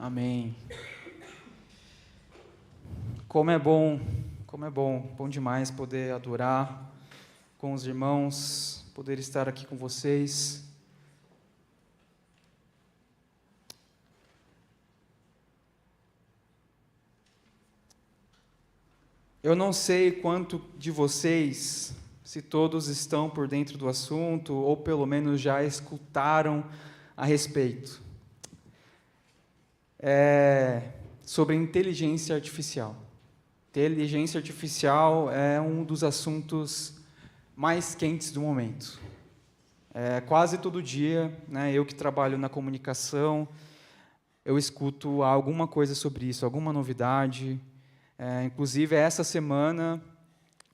Amém. Como é bom demais poder adorar com os irmãos, poder estar aqui com vocês. Eu não sei quanto de vocês, se todos estão por dentro do assunto, ou pelo menos já escutaram a respeito. Sobre inteligência artificial. Inteligência artificial é um dos assuntos mais quentes do momento. Quase todo dia, né, eu que trabalho na comunicação, eu escuto alguma coisa sobre isso, alguma novidade. Inclusive, essa semana,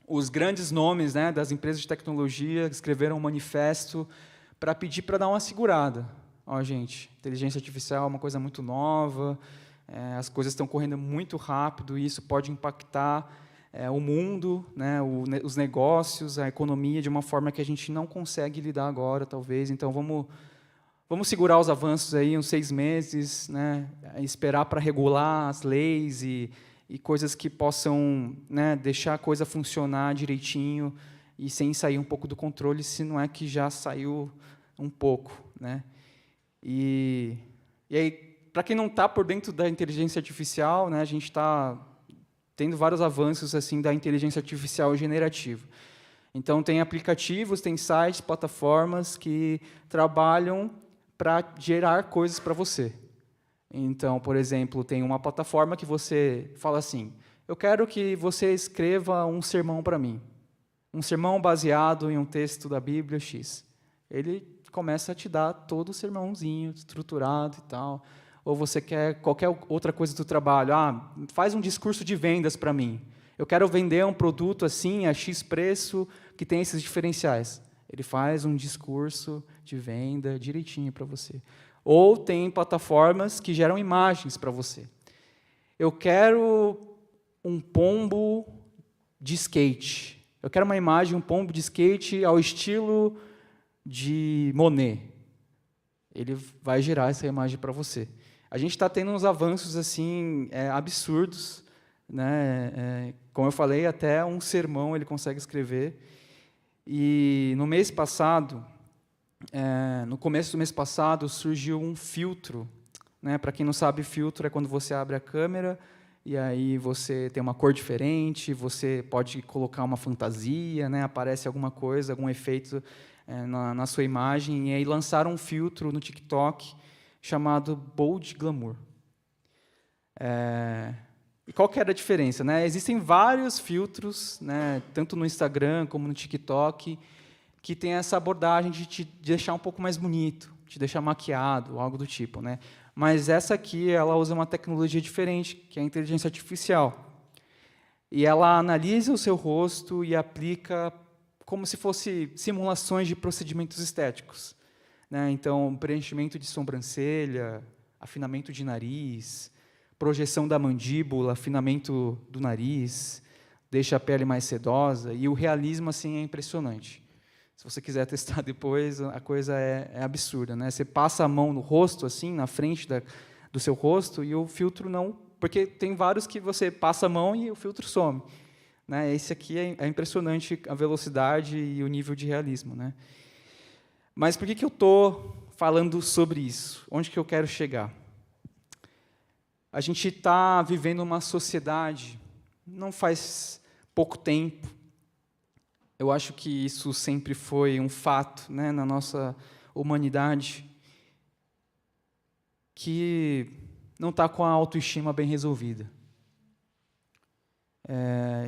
os grandes nomes, né, das empresas de tecnologia escreveram um manifesto para pedir para dar uma segurada. Ó, gente, inteligência artificial é uma coisa muito nova, as coisas estão correndo muito rápido e isso pode impactar o mundo, né, os negócios, a economia de uma forma que a gente não consegue lidar agora, talvez. Então, vamos segurar os avanços aí uns 6 meses, né, esperar para regular as leis e coisas que possam, né, deixar a coisa funcionar direitinho e sem sair um pouco do controle, se não é que já saiu um pouco, né? E aí, para quem não está por dentro da inteligência artificial, né, a gente está tendo vários avanços assim da inteligência artificial generativa. Então, tem aplicativos, tem sites, plataformas que trabalham para gerar coisas para você. Então, por exemplo, tem uma plataforma que você fala assim, eu quero que você escreva um sermão para mim. Um sermão baseado em um texto da Bíblia X. Ele começa a te dar todo o sermãozinho, estruturado e tal. Ou você quer qualquer outra coisa do trabalho. Faz um discurso de vendas para mim. Eu quero vender um produto assim, a X preço, que tem esses diferenciais. Ele faz um discurso de venda direitinho para você. Ou tem plataformas que geram imagens para você. Eu quero um pombo de skate. Eu quero uma imagem, um pombo de skate ao estilo de Monet. Ele vai gerar essa imagem para você. A gente está tendo uns avanços assim absurdos, né? Como eu falei, até um sermão ele consegue escrever. E no mês passado, no começo do mês passado, surgiu um filtro. Né? Para quem não sabe, filtro é quando você abre a câmera e aí você tem uma cor diferente, você pode colocar uma fantasia, né? Aparece alguma coisa, algum efeito na sua imagem, e aí lançaram um filtro no TikTok chamado Bold Glamour. E qual que era a diferença? Né? Existem vários filtros, né, tanto no Instagram como no TikTok, que tem essa abordagem de te deixar um pouco mais bonito, te deixar maquiado, algo do tipo. Né? Mas essa aqui, ela usa uma tecnologia diferente, que é a inteligência artificial. E ela analisa o seu rosto e aplica como se fosse simulações de procedimentos estéticos. Né? Então, preenchimento de sobrancelha, afinamento de nariz, projeção da mandíbula, afinamento do nariz, deixa a pele mais sedosa, e o realismo assim, é impressionante. Se você quiser testar depois, a coisa é absurda. Né? Você passa a mão no rosto, assim, na frente do seu rosto, e o filtro não... Porque tem vários que você passa a mão e o filtro some. Né? Esse aqui é impressionante a velocidade e o nível de realismo. Né? Mas por que eu estou falando sobre isso? Onde que eu quero chegar? A gente está vivendo uma sociedade, não faz pouco tempo, eu acho que isso sempre foi um fato, né, na nossa humanidade, que não está com a autoestima bem resolvida.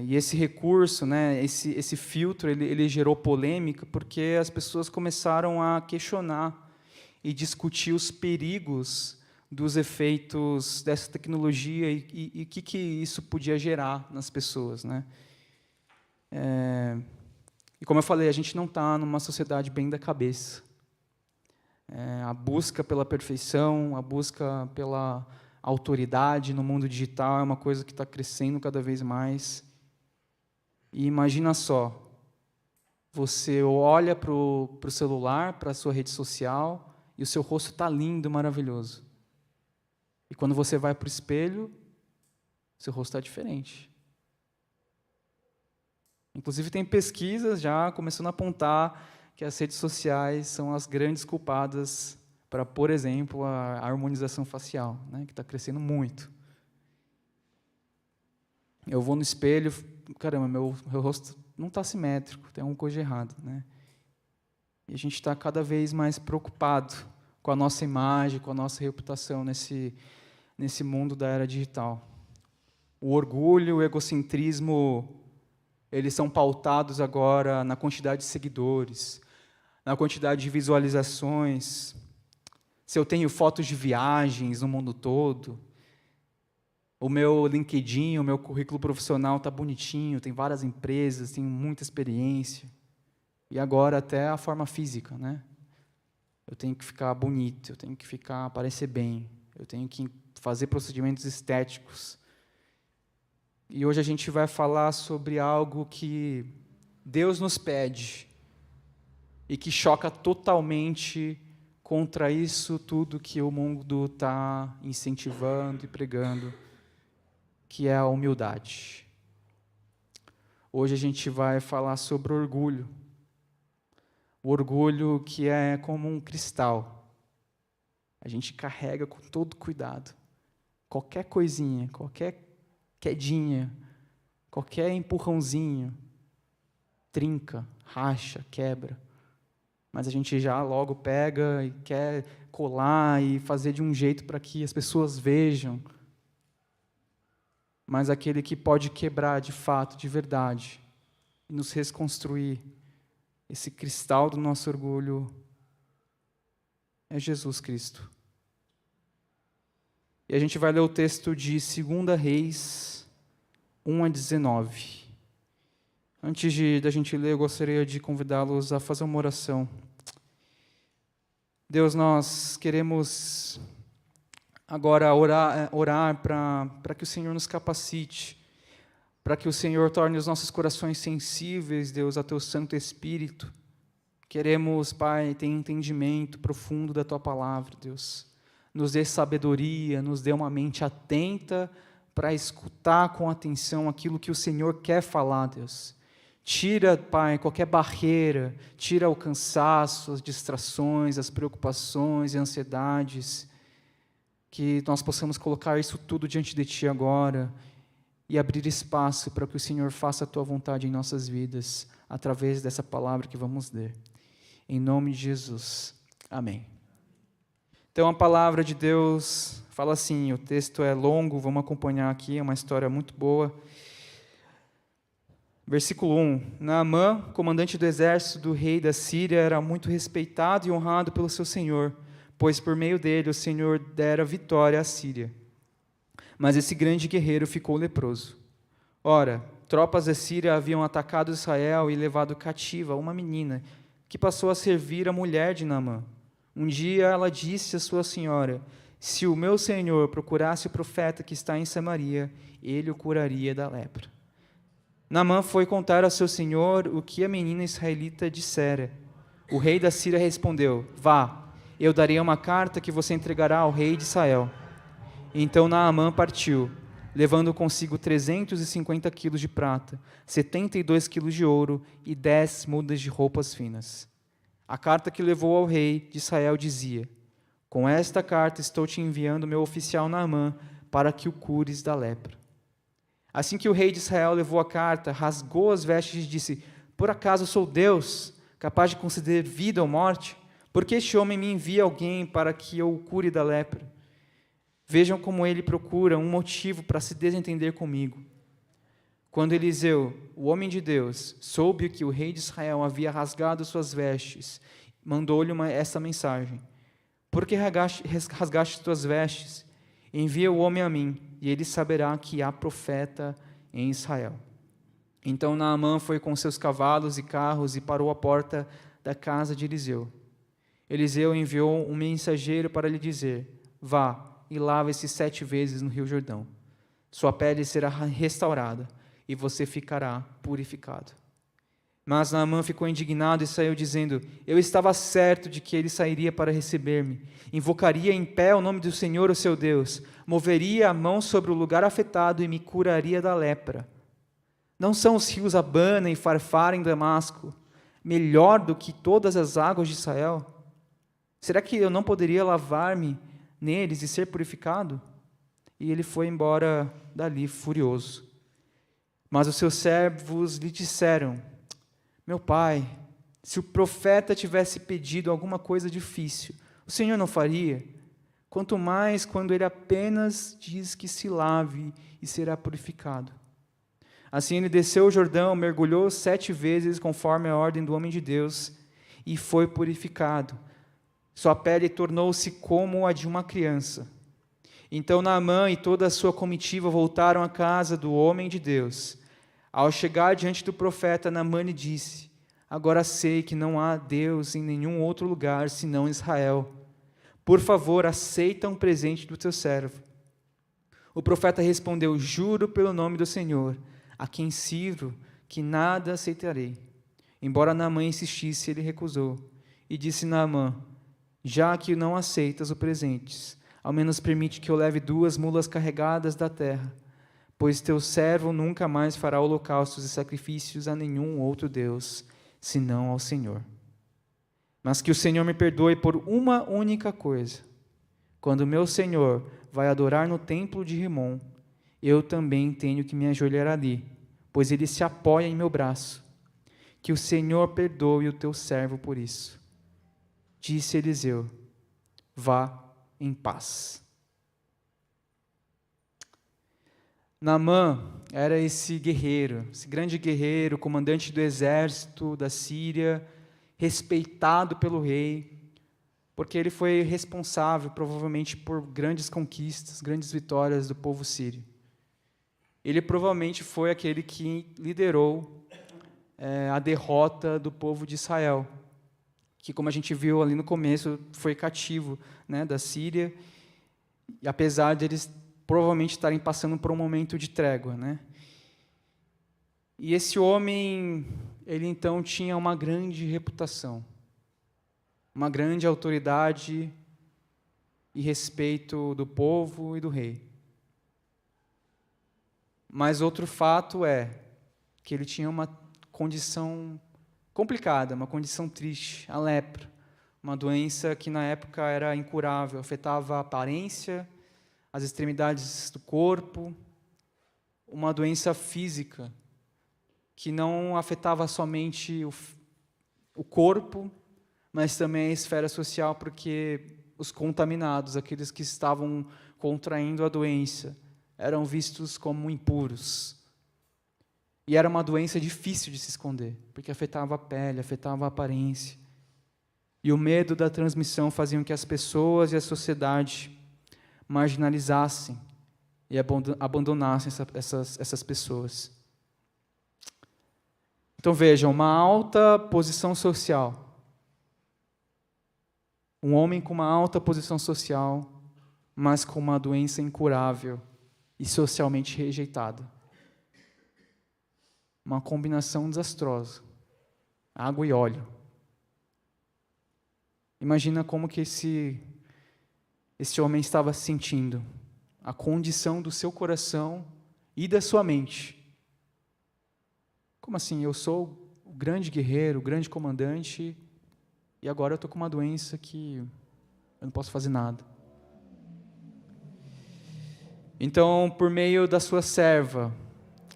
E esse recurso, né, esse filtro, ele gerou polêmica porque as pessoas começaram a questionar e discutir os perigos dos efeitos dessa tecnologia e o que isso podia gerar nas pessoas. Né? E, como eu falei, a gente não está numa sociedade bem da cabeça. A busca pela perfeição, a busca pela autoridade no mundo digital é uma coisa que está crescendo cada vez mais. E imagina só, você olha para o celular, para a sua rede social, e o seu rosto está lindo, maravilhoso. E quando você vai para o espelho, seu rosto está diferente. Inclusive tem pesquisas já começando a apontar que as redes sociais são as grandes culpadas para, por exemplo, a harmonização facial, né, que está crescendo muito. Eu vou no espelho, caramba, meu rosto não está simétrico, tem alguma coisa de errado, né? E a gente está cada vez mais preocupado com a nossa imagem, com a nossa reputação nesse mundo da era digital. O orgulho, o egocentrismo, eles são pautados agora na quantidade de seguidores, na quantidade de visualizações, se eu tenho fotos de viagens no mundo todo, o meu LinkedIn, o meu currículo profissional está bonitinho, tem várias empresas, tenho muita experiência. E agora até a forma física, né? Eu tenho que ficar bonito, eu tenho que parecer bem, eu tenho que fazer procedimentos estéticos. E hoje a gente vai falar sobre algo que Deus nos pede e que choca totalmente contra isso tudo que o mundo está incentivando e pregando, que é a humildade. Hoje a gente vai falar sobre orgulho. O orgulho que é como um cristal. A gente carrega com todo cuidado. Qualquer coisinha, qualquer quedinha, qualquer empurrãozinho, trinca, racha, quebra. Mas a gente já logo pega e quer colar e fazer de um jeito para que as pessoas vejam. Mas aquele que pode quebrar de fato, de verdade, e nos reconstruir esse cristal do nosso orgulho é Jesus Cristo. E a gente vai ler o texto de 2 Reis 1-19. Antes da gente ler, eu gostaria de convidá-los a fazer uma oração. Deus, nós queremos agora orar para que o Senhor nos capacite, para que o Senhor torne os nossos corações sensíveis, Deus, a Teu Santo Espírito. Queremos, Pai, ter entendimento profundo da Tua palavra, Deus. Nos dê sabedoria, nos dê uma mente atenta para escutar com atenção aquilo que o Senhor quer falar, Deus. Tira, Pai, qualquer barreira, tira o cansaço, as distrações, as preocupações e ansiedades, que nós possamos colocar isso tudo diante de Ti agora e abrir espaço para que o Senhor faça a Tua vontade em nossas vidas, através dessa palavra que vamos ler. Em nome de Jesus. Amém. Então, a palavra de Deus fala assim, o texto é longo, vamos acompanhar aqui, é uma história muito boa. Versículo 1. Naamã, comandante do exército do rei da Síria, era muito respeitado e honrado pelo seu senhor, pois por meio dele o Senhor dera vitória à Síria. Mas esse grande guerreiro ficou leproso. Ora, tropas da Síria haviam atacado Israel e levado cativa uma menina, que passou a servir a mulher de Naamã. Um dia ela disse à sua senhora, se o meu senhor procurasse o profeta que está em Samaria, ele o curaria da lepra. Naamã foi contar ao seu senhor o que a menina israelita dissera. O rei da Síria respondeu, vá, eu darei uma carta que você entregará ao rei de Israel. Então Naamã partiu, levando consigo 350 quilos de prata, 72 quilos de ouro e 10 mudas de roupas finas. A carta que levou ao rei de Israel dizia, com esta carta estou te enviando meu oficial Naamã para que o cures da lepra. Assim que o rei de Israel levou a carta, rasgou as vestes e disse, por acaso sou Deus, capaz de conceder vida ou morte? Porque este homem me envia alguém para que eu o cure da lepra? Vejam como ele procura um motivo para se desentender comigo. Quando Eliseu, o homem de Deus, soube que o rei de Israel havia rasgado suas vestes, mandou-lhe essa mensagem. Por que rasgaste tuas vestes? Envia o homem a mim, e ele saberá que há profeta em Israel. Então Naamã foi com seus cavalos e carros e parou à porta da casa de Eliseu. Eliseu enviou um mensageiro para lhe dizer, vá e lave-se 7 vezes no rio Jordão. Sua pele será restaurada, e você ficará purificado. Mas Naamã ficou indignado e saiu dizendo, eu estava certo de que ele sairia para receber-me, invocaria em pé o nome do Senhor, o seu Deus, moveria a mão sobre o lugar afetado e me curaria da lepra. Não são os rios Abana e Farfar em Damasco melhor do que todas as águas de Israel? Será que eu não poderia lavar-me neles e ser purificado? E ele foi embora dali furioso. Mas os seus servos lhe disseram: meu pai, se o profeta tivesse pedido alguma coisa difícil, o Senhor não faria? Quanto mais quando ele apenas diz que se lave e será purificado. Assim ele desceu o Jordão, mergulhou 7 vezes conforme a ordem do homem de Deus e foi purificado. Sua pele tornou-se como a de uma criança. Então Naamã e toda a sua comitiva voltaram à casa do homem de Deus. Ao chegar diante do profeta, Naamã lhe disse: agora sei que não há Deus em nenhum outro lugar senão Israel. Por favor, aceita um presente do teu servo. O profeta respondeu: juro pelo nome do Senhor, a quem sirvo, que nada aceitarei. Embora Naamã insistisse, ele recusou. E disse Naamã: já que não aceitas o presente, ao menos permite que eu leve 2 mulas carregadas da terra, pois teu servo nunca mais fará holocaustos e sacrifícios a nenhum outro Deus, senão ao Senhor. Mas que o Senhor me perdoe por uma única coisa. Quando meu Senhor vai adorar no templo de Rimom, eu também tenho que me ajoelhar ali, pois ele se apoia em meu braço. Que o Senhor perdoe o teu servo por isso. Disse Eliseu: vá em paz. Naamã era esse guerreiro, esse grande guerreiro, comandante do exército da Síria, respeitado pelo rei, porque ele foi responsável, provavelmente, por grandes conquistas, grandes vitórias do povo sírio. Ele provavelmente foi aquele que liderou a derrota do povo de Israel, que, como a gente viu ali no começo, foi cativo, né, da Síria, e apesar de eles provavelmente estarem passando por um momento de trégua, né? E esse homem, ele então tinha uma grande reputação, uma grande autoridade e respeito do povo e do rei. Mas outro fato é que ele tinha uma condição complicada, uma condição triste, a lepra, uma doença que na época era incurável, afetava a aparência, as extremidades do corpo, uma doença física que não afetava somente o corpo, mas também a esfera social, porque os contaminados, aqueles que estavam contraindo a doença, eram vistos como impuros. E era uma doença difícil de se esconder, porque afetava a pele, afetava a aparência. E o medo da transmissão fazia com que as pessoas e a sociedade marginalizassem e abandonassem essas pessoas. Então vejam, uma alta posição social. Um homem com uma alta posição social, mas com uma doença incurável e socialmente rejeitada. Uma combinação desastrosa. Água e óleo. Imagina como que esse homem estava se sentindo. A condição do seu coração e da sua mente. Como assim? Eu sou o grande guerreiro, o grande comandante, e agora eu estou com uma doença que eu não posso fazer nada. Então, por meio da sua serva,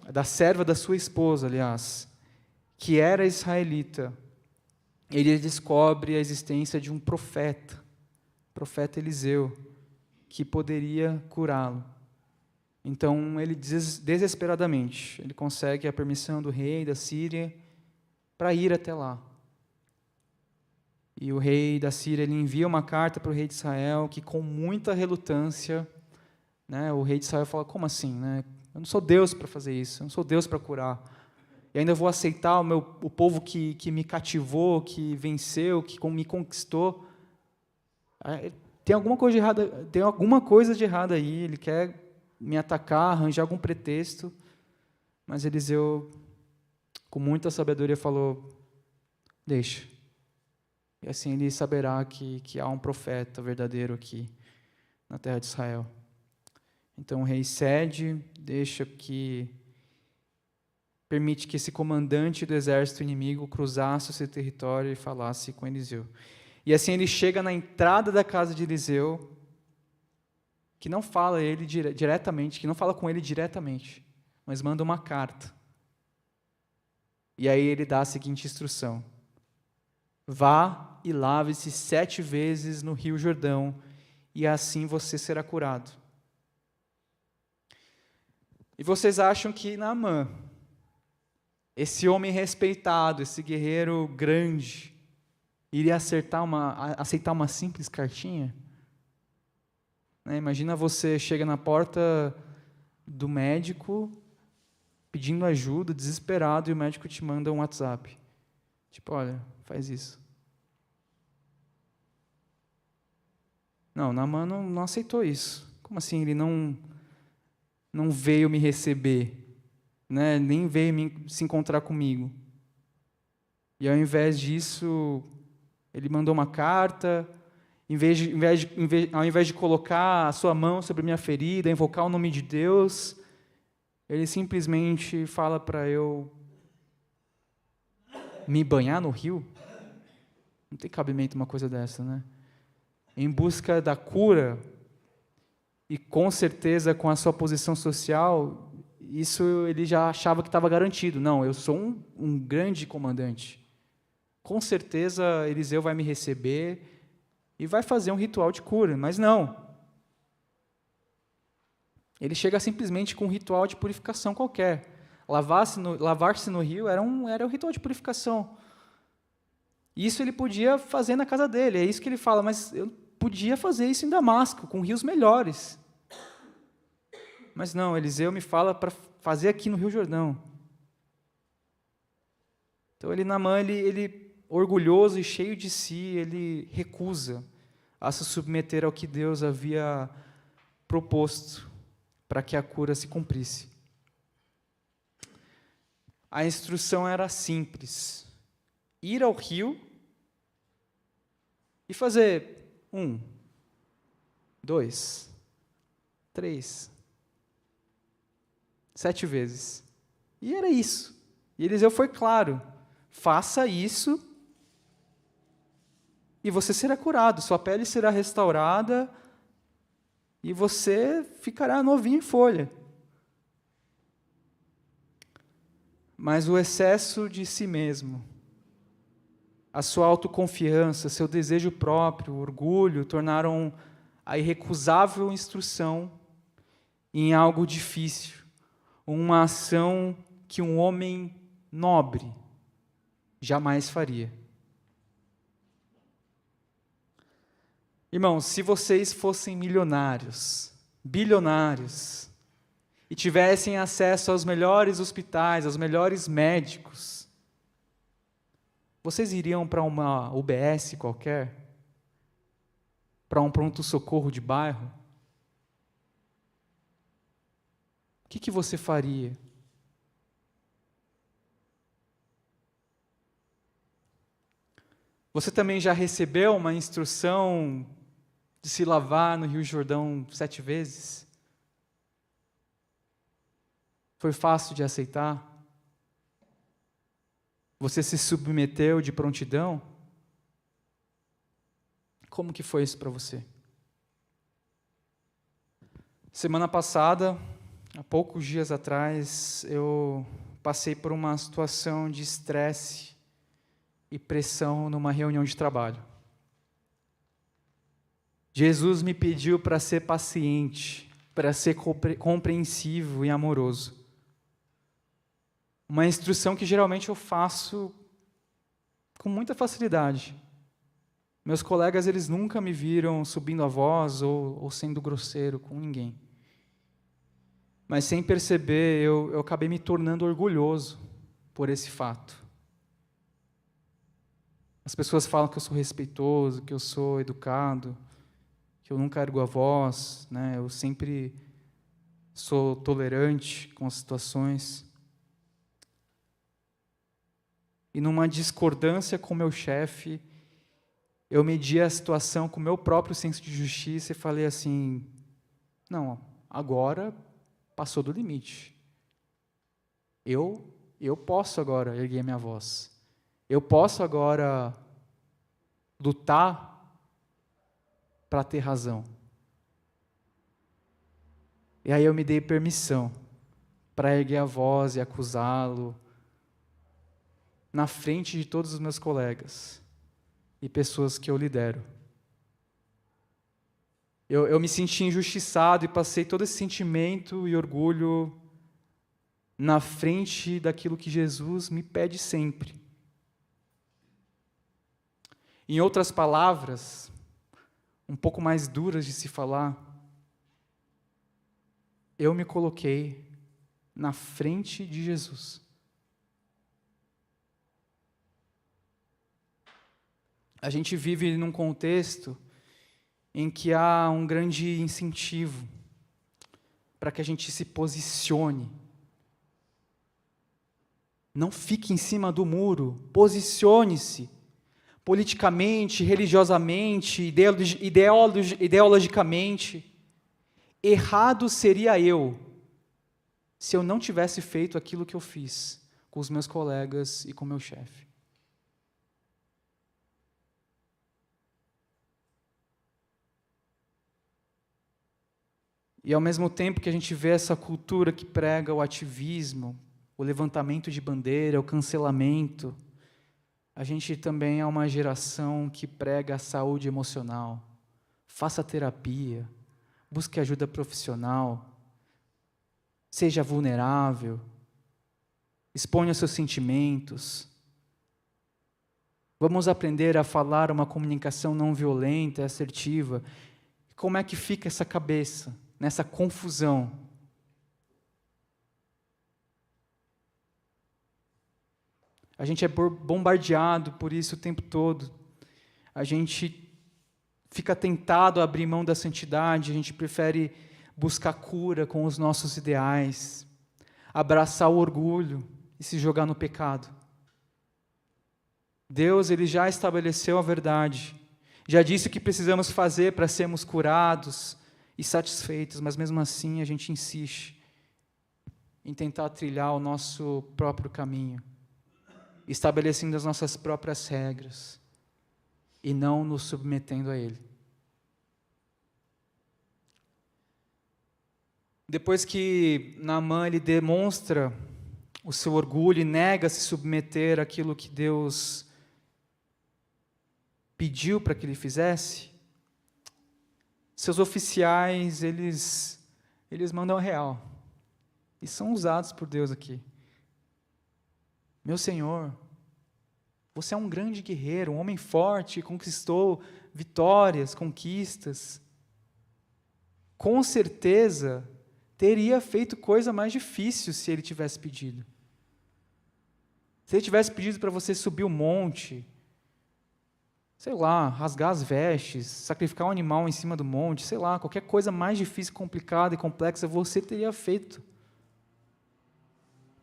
da serva da sua esposa, aliás, que era israelita, ele descobre a existência de um profeta, o profeta Eliseu, que poderia curá-lo. Então, ele desesperadamente, ele consegue a permissão do rei da Síria para ir até lá. E o rei da Síria, ele envia uma carta para o rei de Israel, que com muita relutância, né, o rei de Israel fala: como assim, né? Eu não sou Deus para fazer isso, eu não sou Deus para curar. E ainda vou aceitar o povo que me cativou, que venceu, que me conquistou. Tem alguma coisa de errado aí, ele quer me atacar, arranjar algum pretexto. Mas Eliseu, com muita sabedoria, falou: deixa. E assim ele saberá que há um profeta verdadeiro aqui na terra de Israel. Então o rei cede, permite que esse comandante do exército inimigo cruzasse o seu território e falasse com Eliseu. E assim ele chega na entrada da casa de Eliseu, que não fala ele diretamente, que não fala com ele diretamente, mas manda uma carta. E aí ele dá a seguinte instrução: vá e lave-se 7 vezes no Rio Jordão, e assim você será curado. E vocês acham que Naamã, esse homem respeitado, esse guerreiro grande, iria aceitar uma simples cartinha? Imagina você chega na porta do médico, pedindo ajuda, desesperado, e o médico te manda um WhatsApp. Tipo, olha, faz isso. Não, Naamã não aceitou isso. Como assim ele não veio me receber? Nem veio se encontrar comigo. E ao invés disso, ele mandou uma carta, ao invés de colocar a sua mão sobre a minha ferida, invocar o nome de Deus, ele simplesmente fala para eu me banhar no rio? Não tem cabimento uma coisa dessa, né? Em busca da cura, e com certeza com a sua posição social, isso ele já achava que estava garantido. Não, eu sou um grande comandante. Com certeza Eliseu vai me receber e vai fazer um ritual de cura, mas não. Ele chega simplesmente com um ritual de purificação qualquer. Lavar-se no rio era um ritual de purificação. Isso ele podia fazer na casa dele, é isso que ele fala, mas eu podia fazer isso em Damasco, com rios melhores. Mas não, Eliseu me fala para fazer aqui no Rio Jordão. Então Naamã, ele orgulhoso e cheio de si, ele recusa a se submeter ao que Deus havia proposto para que a cura se cumprisse. A instrução era simples: ir ao rio e fazer 1, 2, 3, 7 vezes. E era isso. E Eliseu foi claro: faça isso e você será curado, sua pele será restaurada e você ficará novinho em folha. Mas o excesso de si mesmo, a sua autoconfiança, seu desejo próprio, o orgulho, tornaram a irrecusável instrução em algo difícil, uma ação que um homem nobre jamais faria. Irmãos, se vocês fossem milionários, bilionários, e tivessem acesso aos melhores hospitais, aos melhores médicos, vocês iriam para uma UBS qualquer? Para um pronto-socorro de bairro? O que você faria? Você também já recebeu uma instrução de se lavar no Rio Jordão 7 vezes? Foi fácil de aceitar? Você se submeteu de prontidão? Como que foi isso para você? Semana passada, há poucos dias atrás, eu passei por uma situação de estresse e pressão numa reunião de trabalho. Jesus me pediu para ser paciente, para ser compreensivo e amoroso. Uma instrução que geralmente eu faço com muita facilidade. Meus colegas, eles nunca me viram subindo a voz ou sendo grosseiro com ninguém. Mas sem perceber, eu acabei me tornando orgulhoso por esse fato. As pessoas falam que eu sou respeitoso, que eu sou educado, que eu nunca ergo a voz, né? Eu sempre sou tolerante com as situações. E numa discordância com meu chefe, eu medi a situação com o meu próprio senso de justiça e falei assim: não, agora passou do limite. Eu posso agora erguer minha voz. Eu posso agora lutar para ter razão. E aí eu me dei permissão para erguer a voz e acusá-lo na frente de todos os meus colegas e pessoas que eu lidero. Eu me senti injustiçado e passei todo esse sentimento e orgulho na frente daquilo que Jesus me pede sempre. Em outras palavras, um pouco mais duras de se falar, eu me coloquei na frente de Jesus. A gente vive num contexto em que há um grande incentivo para que a gente se posicione. Não fique em cima do muro, posicione-se politicamente, religiosamente, ideologicamente. Errado seria eu se eu não tivesse feito aquilo que eu fiz com os meus colegas e com o meu chefe. E ao mesmo tempo que a gente vê essa cultura que prega o ativismo, o levantamento de bandeira, o cancelamento, a gente também é uma geração que prega a saúde emocional. Faça terapia, busque ajuda profissional, seja vulnerável, exponha seus sentimentos. Vamos aprender a falar uma comunicação não violenta e assertiva. Como é que fica essa cabeça nessa confusão? A gente é bombardeado por isso o tempo todo. A gente fica tentado a abrir mão da santidade, a gente prefere buscar cura com os nossos ideais, abraçar o orgulho e se jogar no pecado. Deus, Ele já estabeleceu a verdade, já disse o que precisamos fazer para sermos curados e satisfeitos, mas mesmo assim a gente insiste em tentar trilhar o nosso próprio caminho, estabelecendo as nossas próprias regras e não nos submetendo a Ele. Depois que Naamã ele demonstra o seu orgulho e nega se submeter àquilo que Deus pediu para que ele fizesse, seus oficiais, eles mandam a real. E são usados por Deus aqui. Meu Senhor, você é um grande guerreiro, um homem forte, conquistou vitórias, conquistas. Com certeza, teria feito coisa mais difícil se ele tivesse pedido. Se ele tivesse pedido para você subir o monte, sei lá, rasgar as vestes, sacrificar um animal em cima do monte, sei lá, qualquer coisa mais difícil, complicada e complexa, você teria feito.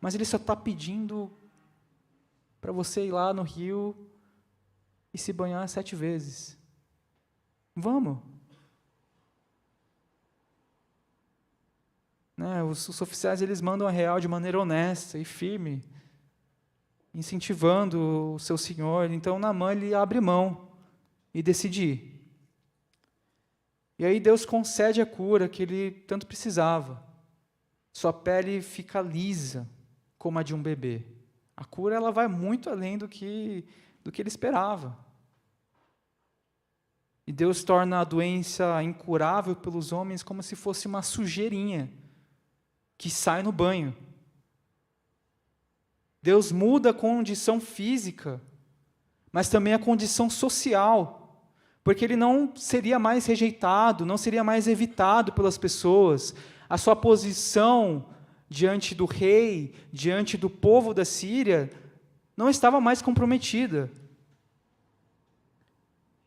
Mas ele só está pedindo para você ir lá no rio e se banhar 7 vezes. Vamos. Né, os oficiais eles mandam a real de maneira honesta e firme, incentivando o seu senhor. Então Naamã ele abre mão e decide ir. E aí Deus concede a cura que ele tanto precisava. Sua pele fica lisa, como a de um bebê. A cura ela vai muito além do que ele esperava. E Deus torna a doença incurável pelos homens como se fosse uma sujeirinha que sai no banho. Deus muda a condição física, mas também a condição social, porque ele não seria mais rejeitado, não seria mais evitado pelas pessoas. A sua posição diante do rei, diante do povo da Síria, não estava mais comprometida.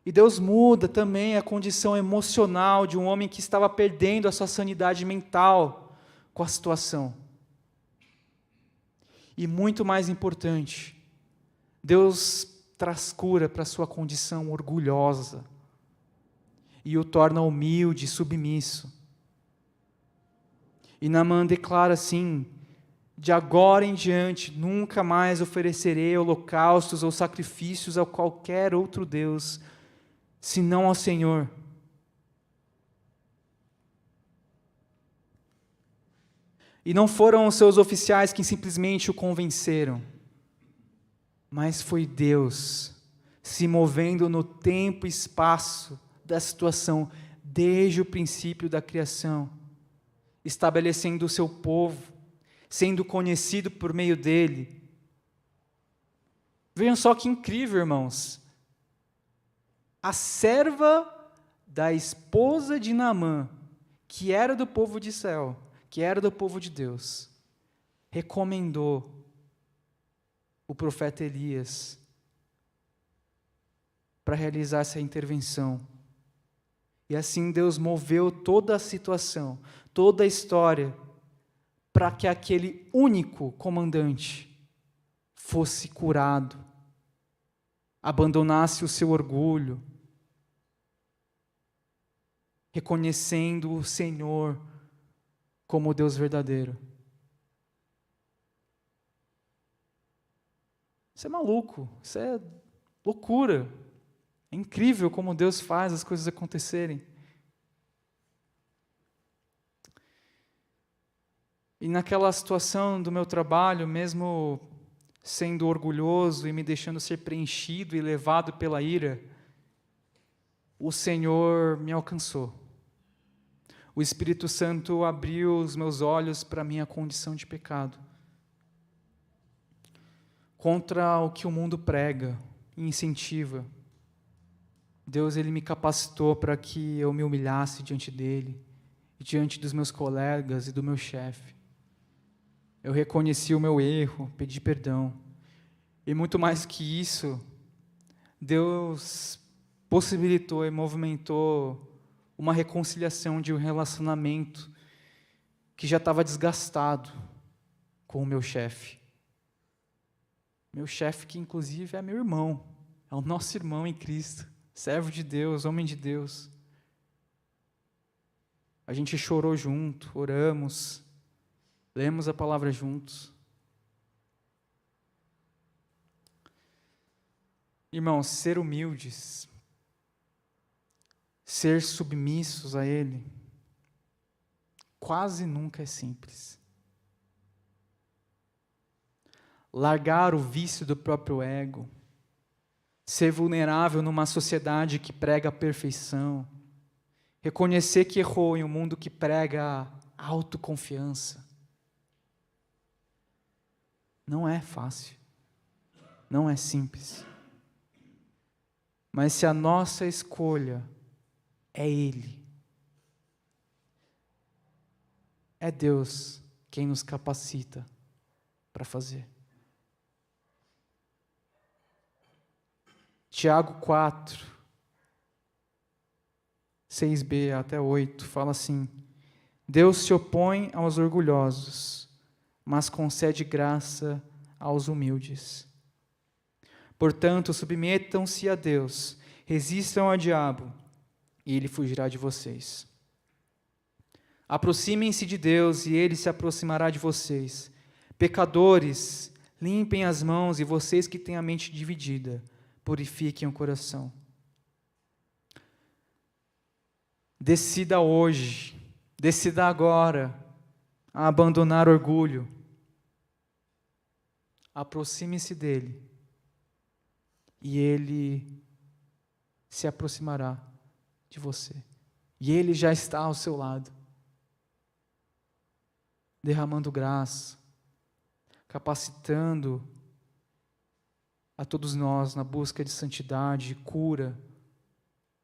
E Deus muda também a condição emocional de um homem que estava perdendo a sua sanidade mental com a situação. E muito mais importante, Deus traz cura para a sua condição orgulhosa e o torna humilde e submisso. E Naamã declara assim: de agora em diante, nunca mais oferecerei holocaustos ou sacrifícios a qualquer outro Deus, senão ao Senhor. E não foram os seus oficiais que simplesmente o convenceram, mas foi Deus se movendo no tempo e espaço da situação, desde o princípio da criação, estabelecendo o seu povo, sendo conhecido por meio dele. Vejam só que incrível, irmãos. A serva da esposa de Naamã, que era do povo de Israel, que era do povo de Deus, recomendou o profeta Elias para realizar essa intervenção. E assim Deus moveu toda a situação, toda a história, para que aquele único comandante fosse curado, abandonasse o seu orgulho, reconhecendo o Senhor como o Deus verdadeiro. Isso é maluco, isso é loucura. É incrível como Deus faz as coisas acontecerem. E naquela situação do meu trabalho, mesmo sendo orgulhoso e me deixando ser preenchido e levado pela ira, o Senhor me alcançou. O Espírito Santo abriu os meus olhos para a minha condição de pecado. Contra o que o mundo prega e incentiva, Deus ele me capacitou para que eu me humilhasse diante dele, e diante dos meus colegas e do meu chefe. Eu reconheci o meu erro, pedi perdão. E muito mais que isso, Deus possibilitou e movimentou uma reconciliação de um relacionamento que já estava desgastado com o meu chefe. Meu chefe que inclusive é meu irmão, é o nosso irmão em Cristo. Servo de Deus, homem de Deus. A gente chorou junto, oramos, lemos a palavra juntos. Irmãos, ser humildes, ser submissos a Ele, quase nunca é simples. Largar o vício do próprio ego, ser vulnerável numa sociedade que prega a perfeição, reconhecer que errou em um mundo que prega a autoconfiança. Não é fácil, não é simples. Mas se a nossa escolha é Ele, é Deus quem nos capacita para fazer. Tiago 4, 6b até 8, fala assim: Deus se opõe aos orgulhosos, mas concede graça aos humildes. Portanto, submetam-se a Deus, resistam ao diabo, e ele fugirá de vocês. Aproximem-se de Deus, e ele se aproximará de vocês. Pecadores, limpem as mãos, e vocês que têm a mente dividida, purifiquem o coração. Decida hoje, decida agora, a abandonar orgulho. Aproxime-se dele, e ele se aproximará de você. E ele já está ao seu lado, derramando graça, capacitando a todos nós na busca de santidade e cura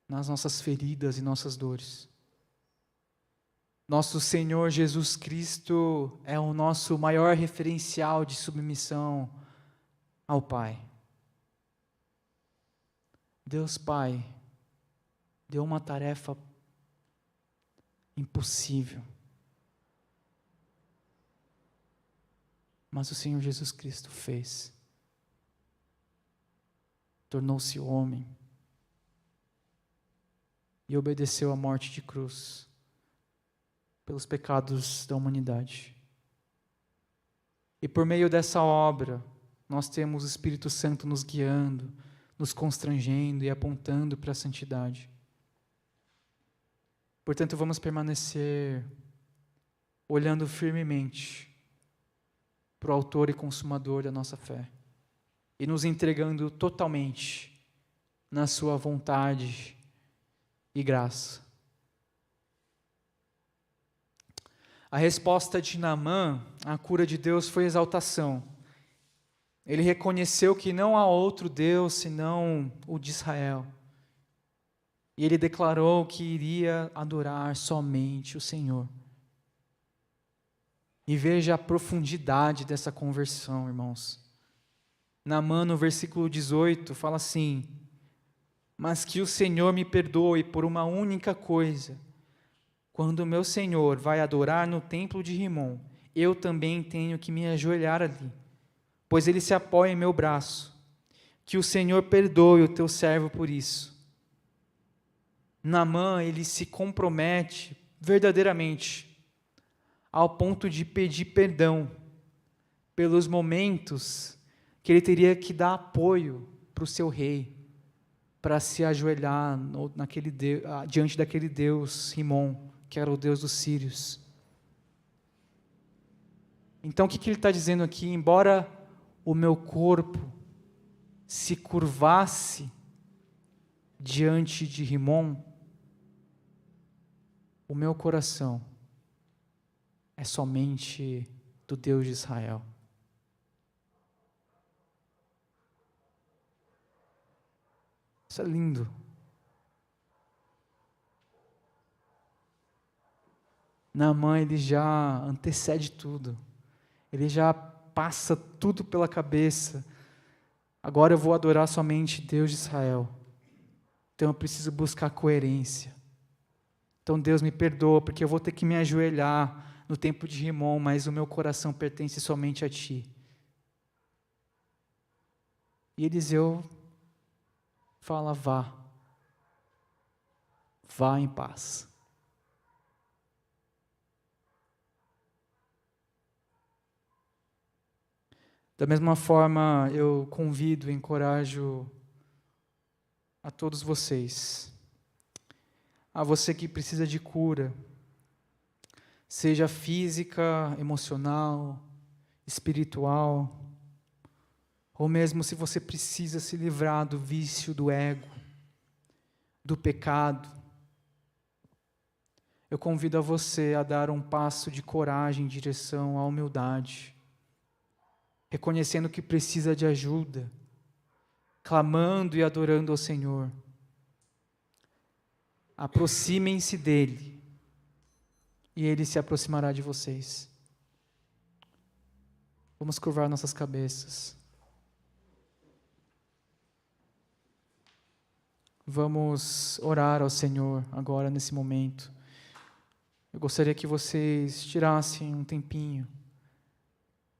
nas nossas feridas e nossas dores. Nosso Senhor Jesus Cristo é o nosso maior referencial de submissão ao Pai. Deus Pai deu uma tarefa impossível. Mas o Senhor Jesus Cristo fez. Tornou-se homem e obedeceu à morte de cruz, pelos pecados da humanidade. E por meio dessa obra, nós temos o Espírito Santo nos guiando, nos constrangendo e apontando para a santidade. Portanto, vamos permanecer olhando firmemente para o autor e consumador da nossa fé e nos entregando totalmente na sua vontade e graça. A resposta de Naamã à cura de Deus foi exaltação. Ele reconheceu que não há outro Deus senão o de Israel. E ele declarou que iria adorar somente o Senhor. E veja a profundidade dessa conversão, irmãos. Naamã, no versículo 18, fala assim: mas que o Senhor me perdoe por uma única coisa. Quando o meu Senhor vai adorar no templo de Rimom, eu também tenho que me ajoelhar ali, pois ele se apoia em meu braço. Que o Senhor perdoe o teu servo por isso. Naamã, ele se compromete verdadeiramente, ao ponto de pedir perdão pelos momentos que ele teria que dar apoio para o seu rei, para se ajoelhar diante daquele Deus Rimom, que era o Deus dos sírios. Então o que ele está dizendo aqui? Embora o meu corpo se curvasse diante de Rimom, o meu coração é somente do Deus de Israel. Isso é lindo. Naamã, ele já antecede tudo. Ele já passa tudo pela cabeça. Agora eu vou adorar somente Deus de Israel. Então eu preciso buscar coerência. Então Deus me perdoa, porque eu vou ter que me ajoelhar no templo de Rimom, mas o meu coração pertence somente a Ti. E Eliseu fala: vá em paz. Da mesma forma, eu convido, encorajo a todos vocês, a você que precisa de cura, seja física, emocional, espiritual, ou mesmo se você precisa se livrar do vício do ego, do pecado, eu convido a você a dar um passo de coragem em direção à humildade, reconhecendo que precisa de ajuda, clamando e adorando ao Senhor. Aproximem-se dEle, e Ele se aproximará de vocês. Vamos curvar nossas cabeças. Vamos orar ao Senhor agora, nesse momento. Eu gostaria que vocês tirassem um tempinho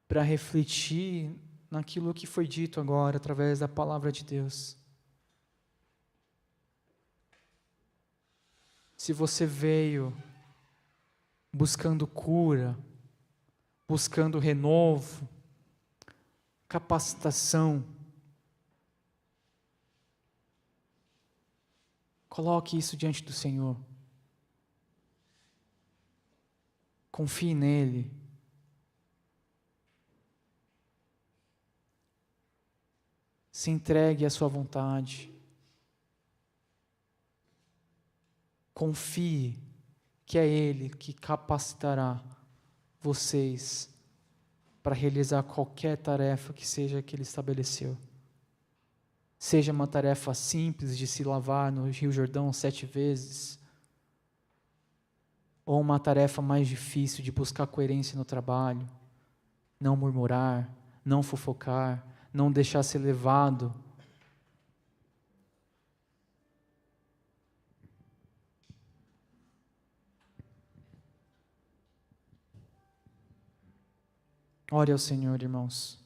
para refletir naquilo que foi dito agora, através da palavra de Deus. Se você veio buscando cura, buscando renovo, capacitação, coloque isso diante do Senhor. Confie nele. Se entregue à sua vontade. Confie que é Ele que capacitará vocês para realizar qualquer tarefa que seja que Ele estabeleceu. Seja uma tarefa simples de se lavar no Rio Jordão 7 vezes, ou uma tarefa mais difícil de buscar coerência no trabalho, não murmurar, não fofocar, não deixar ser levado Ore ao Senhor, irmãos.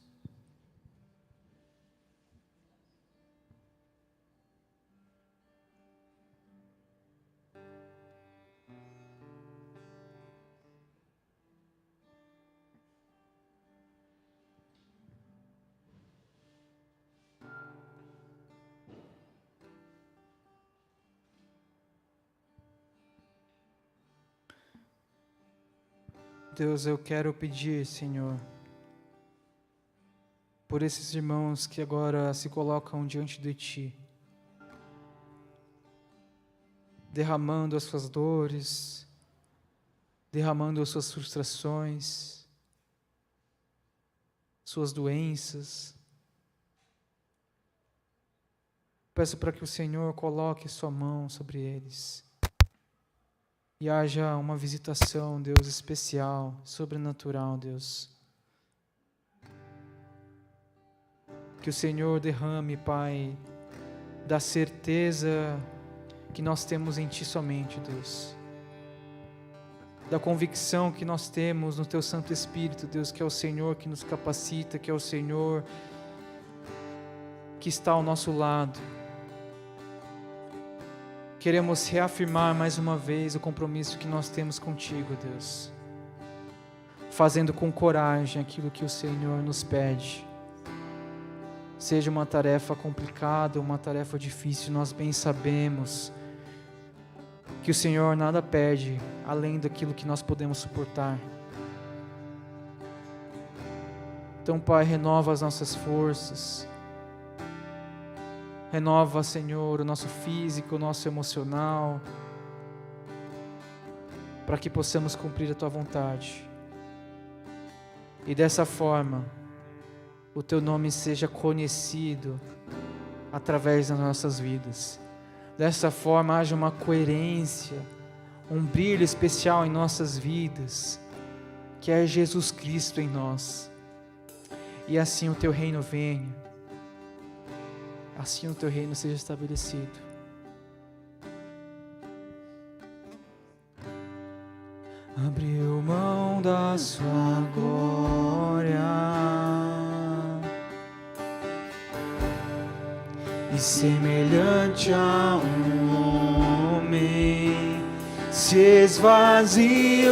Deus, eu quero pedir, Senhor, por esses irmãos que agora se colocam diante de Ti, derramando as suas dores, derramando as suas frustrações, suas doenças. Peço para que o Senhor coloque sua mão sobre eles e haja uma visitação, Deus, especial, sobrenatural, Deus. Que o Senhor derrame, Pai, da certeza que nós temos em Ti somente, Deus. Da convicção que nós temos no Teu Santo Espírito, Deus, que é o Senhor que nos capacita, que é o Senhor que está ao nosso lado. Queremos reafirmar mais uma vez o compromisso que nós temos contigo, Deus, fazendo com coragem aquilo que o Senhor nos pede. Seja uma tarefa complicada, uma tarefa difícil, nós bem sabemos que o Senhor nada pede além daquilo que nós podemos suportar. Então, Pai, renova as nossas forças. Renova, Senhor, o nosso físico, o nosso emocional, para que possamos cumprir a Tua vontade. E dessa forma, o Teu nome seja conhecido através das nossas vidas. Dessa forma, haja uma coerência, um brilho especial em nossas vidas, que é Jesus Cristo em nós. E assim o Teu reino venha. Assim o Teu reino seja estabelecido. Abriu mão da sua glória e semelhante a um homem se esvaziou.